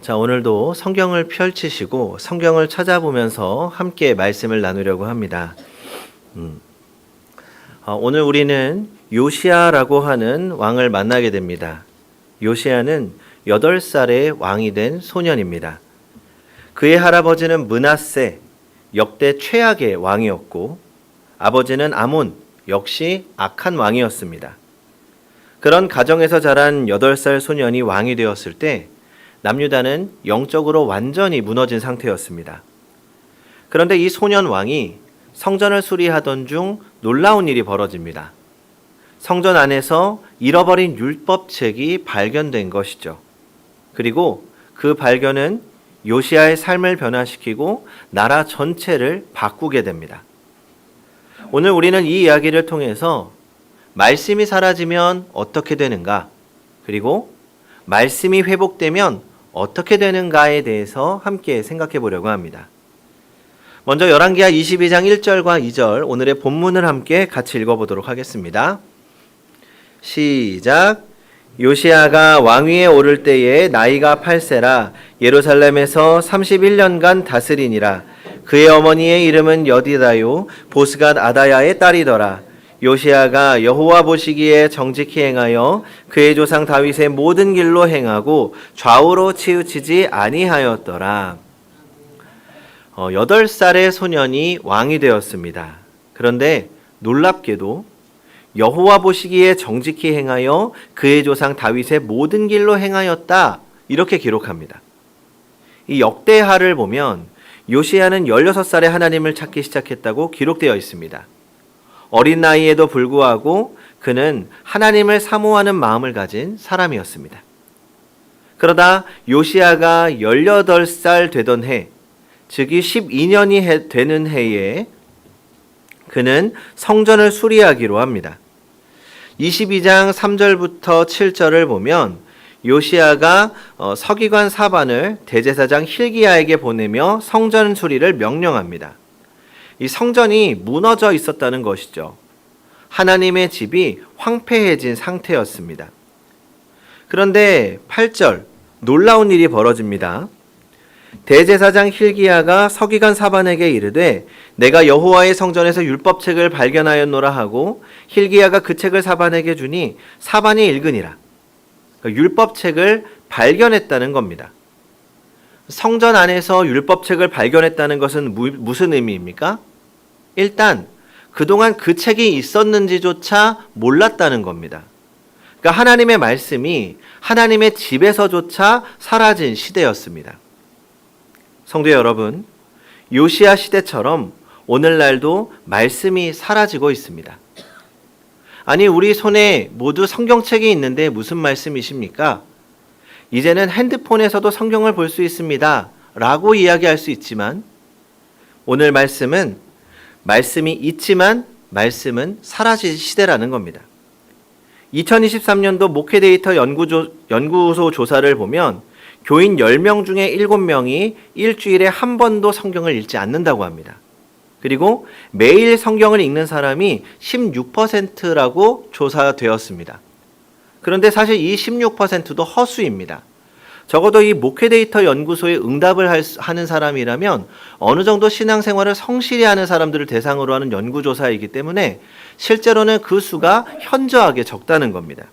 자, 오늘도 성경을 펼치시고 성경을 찾아보면서 함께 말씀을 나누려고 합니다. 오늘 우리는 요시야라고 하는 왕을 만나게 됩니다. 요시야는 8살의 왕이 된 소년입니다. 그의 할아버지는 므낫세, 역대 최악의 왕이었고 아버지는 아몬, 역시 악한 왕이었습니다. 그런 가정에서 자란 8살 소년이 왕이 되었을 때 남유다는 영적으로 완전히 무너진 상태였습니다. 그런데 이 소년 왕이 성전을 수리하던 중 놀라운 일이 벌어집니다. 성전 안에서 잃어버린 율법책이 발견된 것이죠. 그리고 그 발견은 요시야의 삶을 변화시키고 나라 전체를 바꾸게 됩니다. 오늘 우리는 이 이야기를 통해서 말씀이 사라지면 어떻게 되는가, 그리고 말씀이 회복되면 어떻게 되는가에 대해서 함께 생각해 보려고 합니다. 먼저 열왕기하 22장 1절과 2절 오늘의 본문을 함께 같이 읽어보도록 하겠습니다. 시작. 요시야가 왕위에 오를 때에 나이가 8세라 예루살렘에서 31년간 다스리니라. 그의 어머니의 이름은 여디다요 보스갓 아다야의 딸이더라. 요시야가 여호와 보시기에 정직히 행하여 그의 조상 다윗의 모든 길로 행하고 좌우로 치우치지 아니하였더라. 8살의 소년이 왕이 되었습니다. 그런데 놀랍게도 여호와 보시기에 정직히 행하여 그의 조상 다윗의 모든 길로 행하였다, 이렇게 기록합니다. 이 역대하를 보면 요시야는 16살에 하나님을 찾기 시작했다고 기록되어 있습니다. 어린 나이에도 불구하고 그는 하나님을 사모하는 마음을 가진 사람이었습니다. 그러다 요시야가 18살 되던 해, 즉이 12년이 되는 해에 그는 성전을 수리하기로 합니다. 22장 3절부터 7절을 보면 요시야가 서기관 사반을 대제사장 힐기야에게 보내며 성전 수리를 명령합니다. 이 성전이 무너져 있었다는 것이죠. 하나님의 집이 황폐해진 상태였습니다. 그런데 8절, 놀라운 일이 벌어집니다. 대제사장 힐기야가 서기관 사반에게 이르되 내가 여호와의 성전에서 율법책을 발견하였노라 하고 힐기야가 그 책을 사반에게 주니 사반이 읽으니라. 그러니까 율법책을 발견했다는 겁니다. 성전 안에서 율법책을 발견했다는 것은 무슨 의미입니까? 일단 그동안 그 책이 있었는지조차 몰랐다는 겁니다. 그러니까 하나님의 말씀이 하나님의 집에서조차 사라진 시대였습니다. 성도 여러분, 요시야 시대처럼 오늘날도 말씀이 사라지고 있습니다. 아니, 우리 손에 모두 성경책이 있는데 무슨 말씀이십니까? 이제는 핸드폰에서도 성경을 볼 수 있습니다 라고 이야기할 수 있지만 오늘 말씀은 말씀이 있지만 말씀은 사라질 시대라는 겁니다. 2023년도 목회 데이터 연구소 조사를 보면 교인 10명 중에 7명이 일주일에 한 번도 성경을 읽지 않는다고 합니다. 그리고 매일 성경을 읽는 사람이 16%라고 조사되었습니다. 그런데 사실 이 16%도 허수입니다. 적어도 이 목회 데이터 연구소에 응답을 하는 사람이라면 어느 정도 신앙생활을 성실히 하는 사람들을 대상으로 하는 연구조사이기 때문에 실제로는 그 수가 현저하게 적다는 겁니다.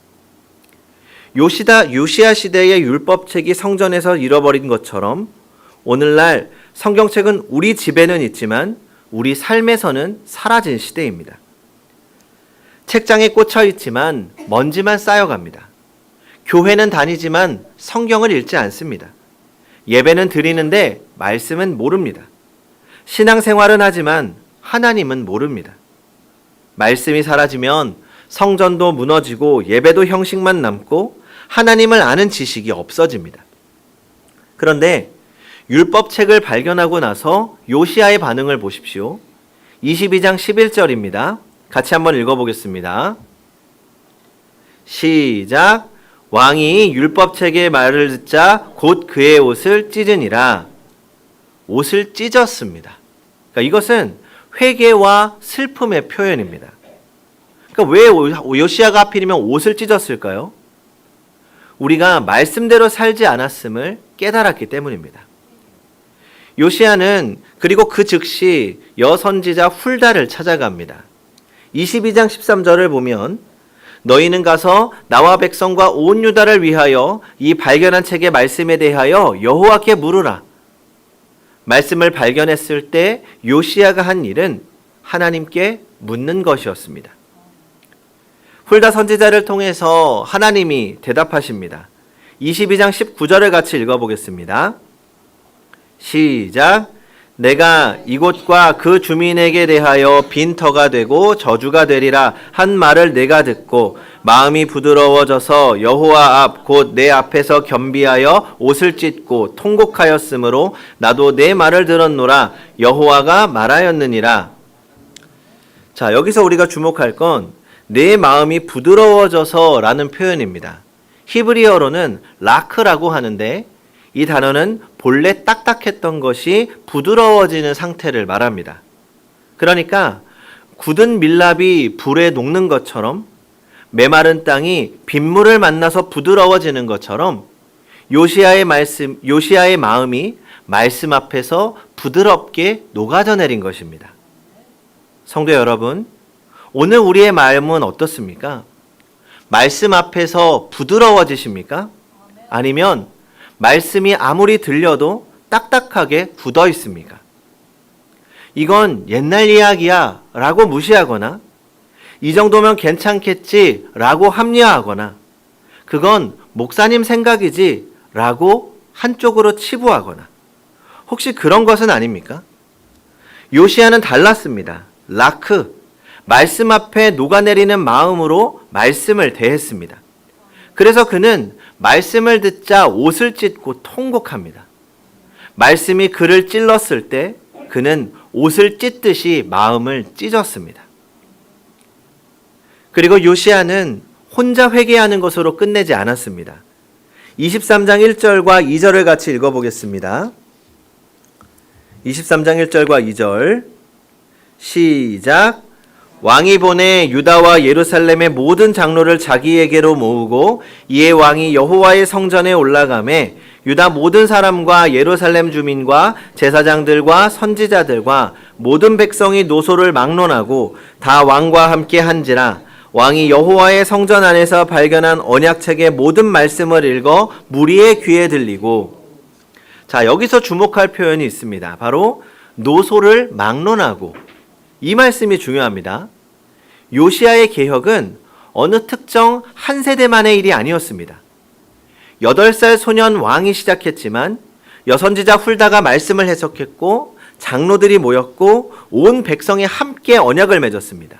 요시야 시대의 율법책이 성전에서 잃어버린 것처럼 오늘날 성경책은 우리 집에는 있지만 우리 삶에서는 사라진 시대입니다. 책장에 꽂혀 있지만 먼지만 쌓여갑니다. 교회는 다니지만 성경을 읽지 않습니다. 예배는 드리는데 말씀은 모릅니다. 신앙생활은 하지만 하나님은 모릅니다. 말씀이 사라지면 성전도 무너지고 예배도 형식만 남고 하나님을 아는 지식이 없어집니다. 그런데 율법책을 발견하고 나서 요시야의 반응을 보십시오. 22장 11절입니다. 같이 한번 읽어보겠습니다. 시작. 왕이 율법책의 말을 듣자 곧 그의 옷을 찢으니라. 옷을 찢었습니다. 그러니까 이것은 회개와 슬픔의 표현입니다. 그러니까 왜 요시야가 하필이면 옷을 찢었을까요? 우리가 말씀대로 살지 않았음을 깨달았기 때문입니다. 요시야는 그리고 그 즉시 여선지자 훌다를 찾아갑니다. 22장 13절을 보면 너희는 가서 나와 백성과 온 유다를 위하여 이 발견한 책의 말씀에 대하여 여호와께 물으라. 말씀을 발견했을 때 요시야가 한 일은 하나님께 묻는 것이었습니다. 훌다 선지자를 통해서 하나님이 대답하십니다. 22장 19절을 같이 읽어보겠습니다. 시작. 내가 이곳과 그 주민에게 대하여 빈터가 되고 저주가 되리라 한 말을 내가 듣고 마음이 부드러워져서 여호와 앞 곧 내 앞에서 겸비하여 옷을 찢고 통곡하였으므로 나도 내 말을 들었노라. 여호와가 말하였느니라. 자, 여기서 우리가 주목할 건 내 마음이 부드러워져서 라는 표현입니다. 히브리어로는 라크라고 하는데 이 단어는 본래 딱딱했던 것이 부드러워지는 상태를 말합니다. 그러니까 굳은 밀랍이 불에 녹는 것처럼 메마른 땅이 빗물을 만나서 부드러워지는 것처럼 요시야의 마음이 말씀 앞에서 부드럽게 녹아져 내린 것입니다. 성도 여러분, 오늘 우리의 마음은 어떻습니까? 말씀 앞에서 부드러워지십니까? 아니면 말씀이 아무리 들려도 딱딱하게 굳어 있습니까? 이건 옛날 이야기야 라고 무시하거나 이 정도면 괜찮겠지 라고 합리화하거나 그건 목사님 생각이지 라고 한쪽으로 치부하거나 혹시 그런 것은 아닙니까? 요시야는 달랐습니다. 라크, 말씀 앞에 녹아내리는 마음으로 말씀을 대했습니다. 그래서 그는 말씀을 듣자 옷을 찢고 통곡합니다. 말씀이 그를 찔렀을 때 그는 옷을 찢듯이 마음을 찢었습니다. 그리고 요시야는 혼자 회개하는 것으로 끝내지 않았습니다. 23장 1절과 2절을 같이 읽어보겠습니다. 23장 1절과 2절 시작. 왕이 보내 유다와 예루살렘의 모든 장로를 자기에게로 모으고 이에 왕이 여호와의 성전에 올라가매 유다 모든 사람과 예루살렘 주민과 제사장들과 선지자들과 모든 백성이 노소를 막론하고 다 왕과 함께 한지라. 왕이 여호와의 성전 안에서 발견한 언약책의 모든 말씀을 읽어 무리의 귀에 들리고. 자, 여기서 주목할 표현이 있습니다. 바로 노소를 막론하고. 이 말씀이 중요합니다. 요시야의 개혁은 어느 특정 한 세대만의 일이 아니었습니다. 8살 소년 왕이 시작했지만 여선지자 훌다가 말씀을 해석했고 장로들이 모였고 온 백성이 함께 언약을 맺었습니다.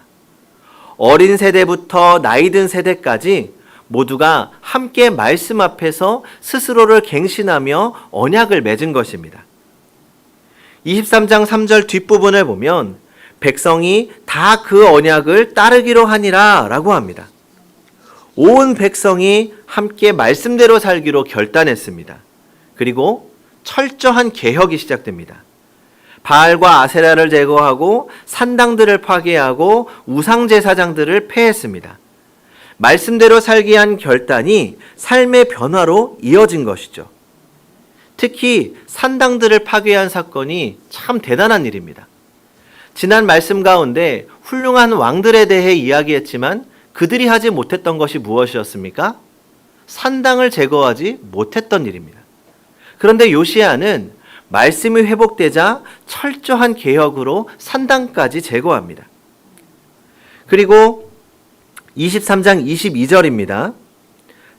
어린 세대부터 나이 든 세대까지 모두가 함께 말씀 앞에서 스스로를 갱신하며 언약을 맺은 것입니다. 23장 3절 뒷부분을 보면 백성이 다 그 언약을 따르기로 하니라 라고 합니다. 온 백성이 함께 말씀대로 살기로 결단했습니다. 그리고 철저한 개혁이 시작됩니다. 바알과 아세라를 제거하고 산당들을 파괴하고 우상제사장들을 폐했습니다. 말씀대로 살기 위한 결단이 삶의 변화로 이어진 것이죠. 특히 산당들을 파괴한 사건이 참 대단한 일입니다. 지난 말씀 가운데 훌륭한 왕들에 대해 이야기했지만 그들이 하지 못했던 것이 무엇이었습니까? 산당을 제거하지 못했던 일입니다. 그런데 요시야는 말씀이 회복되자 철저한 개혁으로 산당까지 제거합니다. 그리고 23장 22절입니다.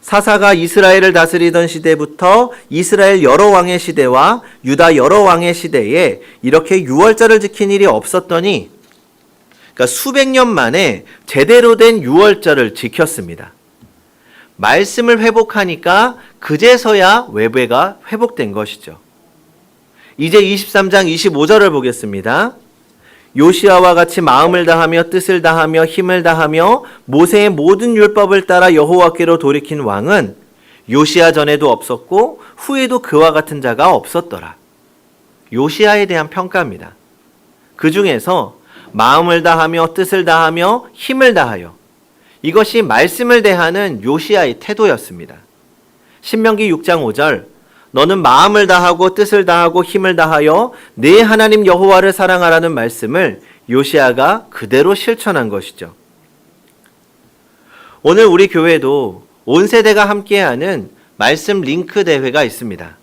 사사가 이스라엘을 다스리던 시대부터 이스라엘 여러 왕의 시대와 유다 여러 왕의 시대에 이렇게 유월절을 지킨 일이 없었더니, 그러니까 수백 년 만에 제대로 된 유월절을 지켰습니다. 말씀을 회복하니까 그제서야 외배가 회복된 것이죠. 이제 23장 25절을 보겠습니다. 요시야와 같이 마음을 다하며 뜻을 다하며 힘을 다하며 모세의 모든 율법을 따라 여호와께로 돌이킨 왕은 요시야 전에도 없었고 후에도 그와 같은 자가 없었더라. 요시야에 대한 평가입니다. 그 중에서 마음을 다하며 뜻을 다하며 힘을 다하여, 이것이 말씀을 대하는 요시야의 태도였습니다. 신명기 6장 5절 너는 마음을 다하고 뜻을 다하고 힘을 다하여 네 하나님 여호와를 사랑하라는 말씀을 요시야가 그대로 실천한 것이죠. 오늘 우리 교회도 온 세대가 함께하는 말씀 링크 대회가 있습니다.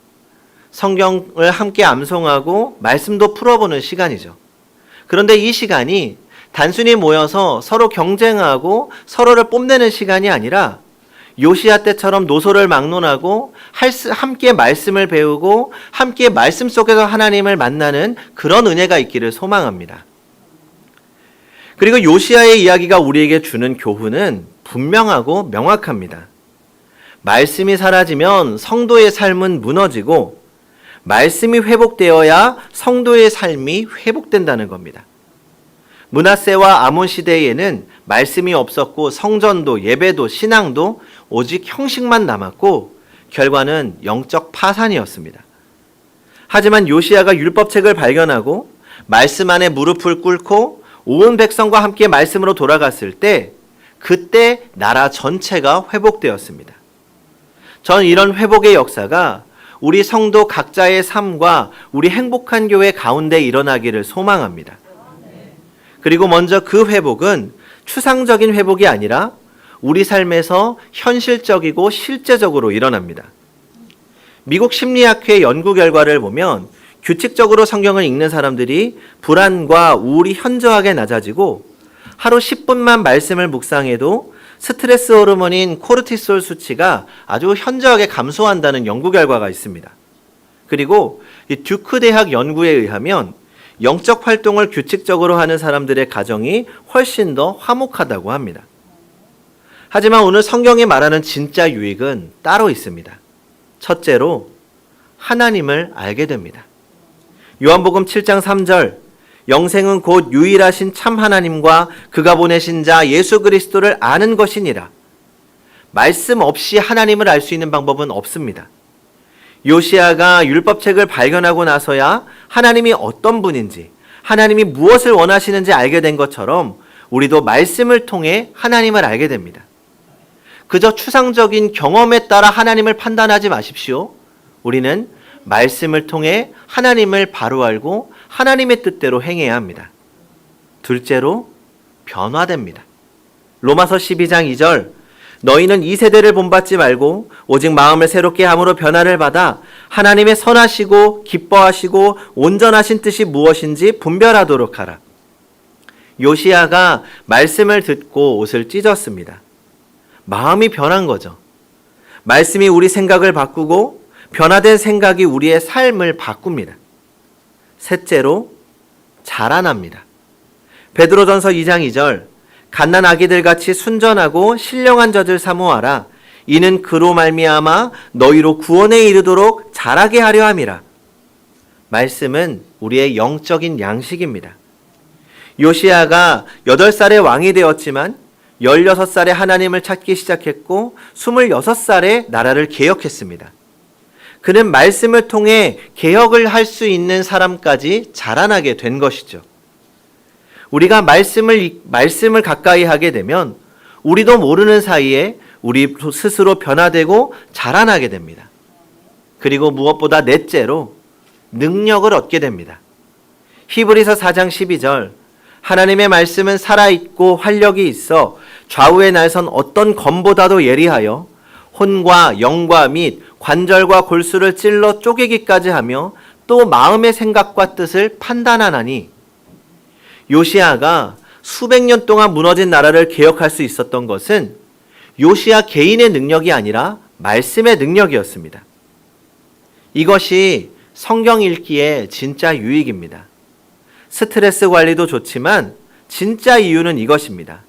성경을 함께 암송하고 말씀도 풀어보는 시간이죠. 그런데 이 시간이 단순히 모여서 서로 경쟁하고 서로를 뽐내는 시간이 아니라 요시야 때처럼 노소를 막론하고 함께 말씀을 배우고 함께 말씀 속에서 하나님을 만나는 그런 은혜가 있기를 소망합니다. 그리고 요시야의 이야기가 우리에게 주는 교훈은 분명하고 명확합니다. 말씀이 사라지면 성도의 삶은 무너지고 말씀이 회복되어야 성도의 삶이 회복된다는 겁니다. 므낫세와 아몬 시대에는 말씀이 없었고 성전도 예배도 신앙도 오직 형식만 남았고 결과는 영적 파산이었습니다. 하지만 요시야가 율법책을 발견하고 말씀 안에 무릎을 꿇고 온 백성과 함께 말씀으로 돌아갔을 때 그때 나라 전체가 회복되었습니다. 전 이런 회복의 역사가 우리 성도 각자의 삶과 우리 행복한 교회 가운데 일어나기를 소망합니다. 그리고 먼저 그 회복은 추상적인 회복이 아니라 우리 삶에서 현실적이고 실제적으로 일어납니다. 미국 심리학회 연구 결과를 보면 규칙적으로 성경을 읽는 사람들이 불안과 우울이 현저하게 낮아지고 하루 10분만 말씀을 묵상해도 스트레스 호르몬인 코르티솔 수치가 아주 현저하게 감소한다는 연구 결과가 있습니다. 그리고 이 듀크 대학 연구에 의하면 영적 활동을 규칙적으로 하는 사람들의 가정이 훨씬 더 화목하다고 합니다. 하지만 오늘 성경이 말하는 진짜 유익은 따로 있습니다. 첫째로 하나님을 알게 됩니다. 요한복음 7장 3절 영생은 곧 유일하신 참 하나님과 그가 보내신 자 예수 그리스도를 아는 것이니라. 말씀 없이 하나님을 알 수 있는 방법은 없습니다. 요시야가 율법책을 발견하고 나서야 하나님이 어떤 분인지, 하나님이 무엇을 원하시는지 알게 된 것처럼 우리도 말씀을 통해 하나님을 알게 됩니다. 그저 추상적인 경험에 따라 하나님을 판단하지 마십시오. 우리는 말씀을 통해 하나님을 바로 알고 하나님의 뜻대로 행해야 합니다. 둘째로 변화됩니다. 로마서 12장 2절 너희는 이 세대를 본받지 말고 오직 마음을 새롭게 함으로 변화를 받아 하나님의 선하시고 기뻐하시고 온전하신 뜻이 무엇인지 분별하도록 하라. 요시야가 말씀을 듣고 옷을 찢었습니다. 마음이 변한 거죠. 말씀이 우리 생각을 바꾸고 변화된 생각이 우리의 삶을 바꿉니다. 셋째로 자라납니다. 베드로전서 2장 2절 갓난 아기들 같이 순전하고 신령한 젖을 사모하라. 이는 그로 말미암아 너희로 구원에 이르도록 자라게 하려 함이라. 말씀은 우리의 영적인 양식입니다. 요시야가 8살에 왕이 되었지만 16살에 하나님을 찾기 시작했고 26살에 나라를 개혁했습니다. 그는 말씀을 통해 개혁을 할 수 있는 사람까지 자라나게 된 것이죠. 우리가 말씀을 가까이 하게 되면 우리도 모르는 사이에 우리 스스로 변화되고 자라나게 됩니다. 그리고 무엇보다 넷째로 능력을 얻게 됩니다. 히브리서 4장 12절 하나님의 말씀은 살아있고 활력이 있어 좌우에 날선 어떤 검보다도 예리하여 혼과 영과 및 관절과 골수를 찔러 쪼개기까지 하며 또 마음의 생각과 뜻을 판단하나니. 요시야가 수백 년 동안 무너진 나라를 개혁할 수 있었던 것은 요시야 개인의 능력이 아니라 말씀의 능력이었습니다. 이것이 성경 읽기의 진짜 유익입니다. 스트레스 관리도 좋지만 진짜 이유는 이것입니다.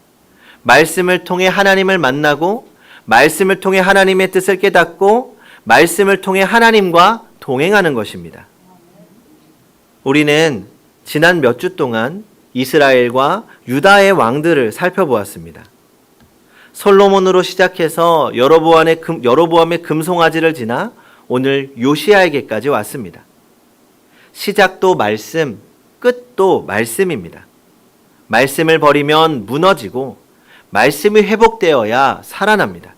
말씀을 통해 하나님을 만나고 말씀을 통해 하나님의 뜻을 깨닫고 말씀을 통해 하나님과 동행하는 것입니다. 우리는 지난 몇 주 동안 이스라엘과 유다의 왕들을 살펴보았습니다. 솔로몬으로 시작해서 여로보암의 금송아지를 지나 오늘 요시야에게까지 왔습니다. 시작도 말씀, 끝도 말씀입니다. 말씀을 버리면 무너지고 말씀이 회복되어야 살아납니다.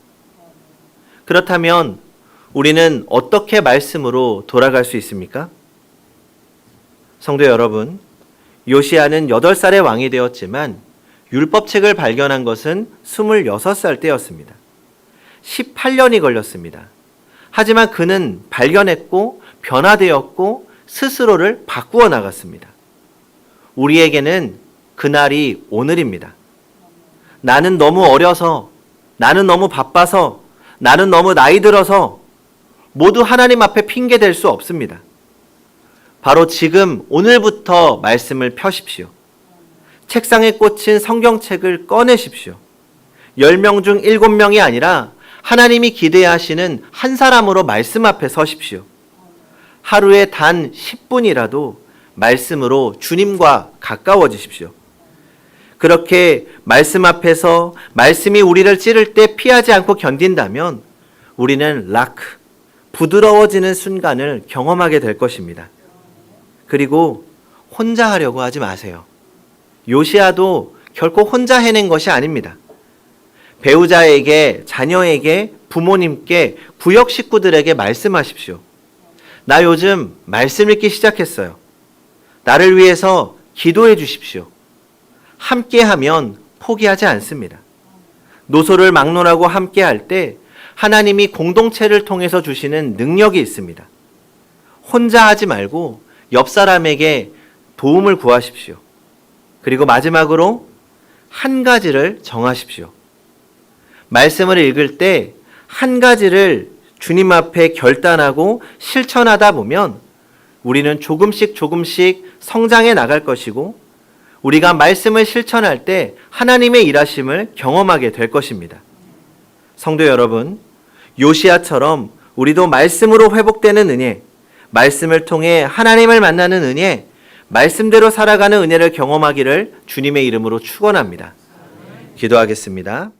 그렇다면 우리는 어떻게 말씀으로 돌아갈 수 있습니까? 성도 여러분, 요시야는 8살의 왕이 되었지만 율법책을 발견한 것은 26살 때였습니다. 18년이 걸렸습니다. 하지만 그는 발견했고 변화되었고 스스로를 바꾸어 나갔습니다. 우리에게는 그날이 오늘입니다. 나는 너무 어려서, 나는 너무 바빠서, 나는 너무 나이 들어서 모두 하나님 앞에 핑계 댈 수 없습니다. 바로 지금 오늘부터 말씀을 펴십시오. 책상에 꽂힌 성경책을 꺼내십시오. 10명 중 7명이 아니라 하나님이 기대하시는 한 사람으로 말씀 앞에 서십시오. 하루에 단 10분이라도 말씀으로 주님과 가까워지십시오. 그렇게 말씀 앞에서 말씀이 우리를 찌를 때 피하지 않고 견딘다면 우리는 라크, 부드러워지는 순간을 경험하게 될 것입니다. 그리고 혼자 하려고 하지 마세요. 요시야도 결코 혼자 해낸 것이 아닙니다. 배우자에게, 자녀에게, 부모님께, 구역 식구들에게 말씀하십시오. 나 요즘 말씀 읽기 시작했어요. 나를 위해서 기도해 주십시오. 함께하면 포기하지 않습니다. 노소를 막론하고 함께할 때 하나님이 공동체를 통해서 주시는 능력이 있습니다. 혼자 하지 말고 옆 사람에게 도움을 구하십시오. 그리고 마지막으로 한 가지를 정하십시오. 말씀을 읽을 때 한 가지를 주님 앞에 결단하고 실천하다 보면 우리는 조금씩 성장해 나갈 것이고 우리가 말씀을 실천할 때 하나님의 일하심을 경험하게 될 것입니다. 성도 여러분, 요시야처럼 우리도 말씀으로 회복되는 은혜, 말씀을 통해 하나님을 만나는 은혜, 말씀대로 살아가는 은혜를 경험하기를 주님의 이름으로 축원합니다. 기도하겠습니다.